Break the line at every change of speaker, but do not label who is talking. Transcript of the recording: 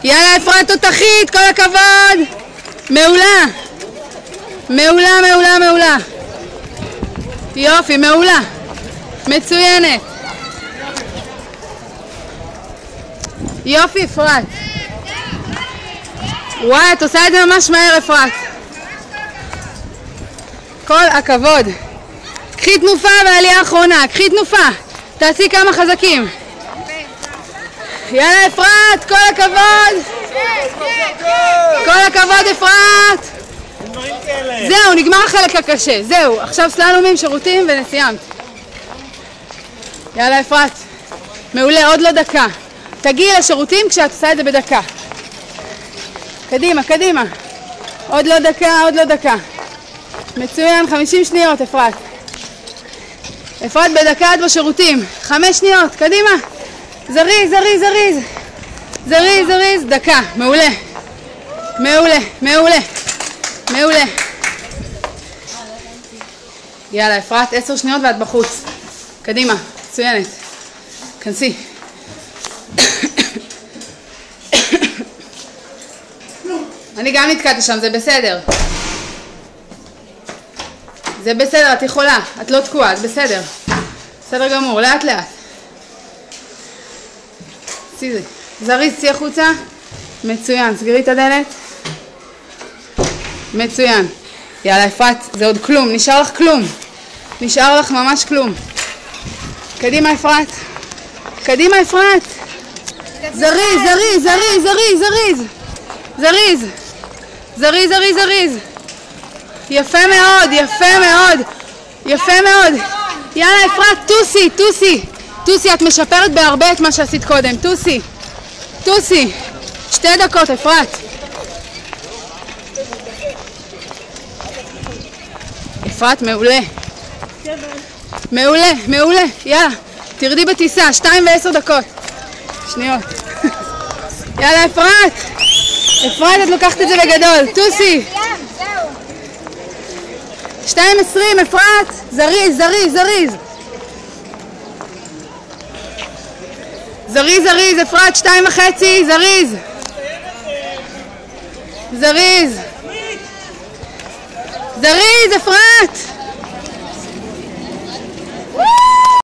יאללה אפרת תותחית, כל הכבוד. מעולה. מעולה, מעולה, מעולה. יופי, מעולה. מצוינת. יופי אפרת. וואי, את עושה את זה ממש מהר אפרת. כל הכבוד. קחי תנופה ועלייה האחרונה, קחי תנופה. תעשי כמה חזקים. יאללה אפרת, כל הכבוד. כל הכבוד אפרת. זהו, נגמר החלק הקשה. זהו, עכשיו סללומים, שירותים וסיימת. יאללה אפרת. מעולה, עוד לא דקה. תגיעי לשירותים כשאת עושה את זה בדקה. קדימה, קדימה. עוד לא דקה, עוד לא דקה. מצוין, 50 שניות אפרת. אפרת בדקה עד בשירותים. 5 שניות, קדימה. זריז, זריז, זריז. זריז, זריז, דקה. מעולה. מעולה, מעולה. מעולה. יאללה אפרת, 10 שניות ואת בחוץ. קדימה, מצוינת. כנסי. אני גם נתקעתי שם, זה בסדר. זה בסדר, את יכולה. את לא תקועה, את בסדר. בסדר גמור, לאט לאט. זריז, צי החוצה. מצוין, סגרי את הדלת. מצוין. יאללה אפרת, זה עוד כלום, נשאר לך כלום. נשאר לך ממש כלום. קדימה אפרת. קדימה אפרת. זריז, זריז, זריז, זריז, זריז. זריז. זריז, זריז, זריז. יפה מאוד, יפה מאוד. יפה מאוד. יאללה אפרת, טוסי, טוסי. טוסי, את משפרת בהרבה את מה שעשית קודם. טוסי. טוסי. 2 דקות אפרת. אפרת, מעולה. מעולה, מעולה. יאללה, תרדי בטיסה, 2 ו10 דקות. שניות. יאללה אפרת. אפרת, את לוקחת את זה בגדול. טוסי. 2:20 אפרת. זריז, זריז, זריז. זריז, זריז, אפרת, 2.5, זריז. זריז. זריז, אפרת.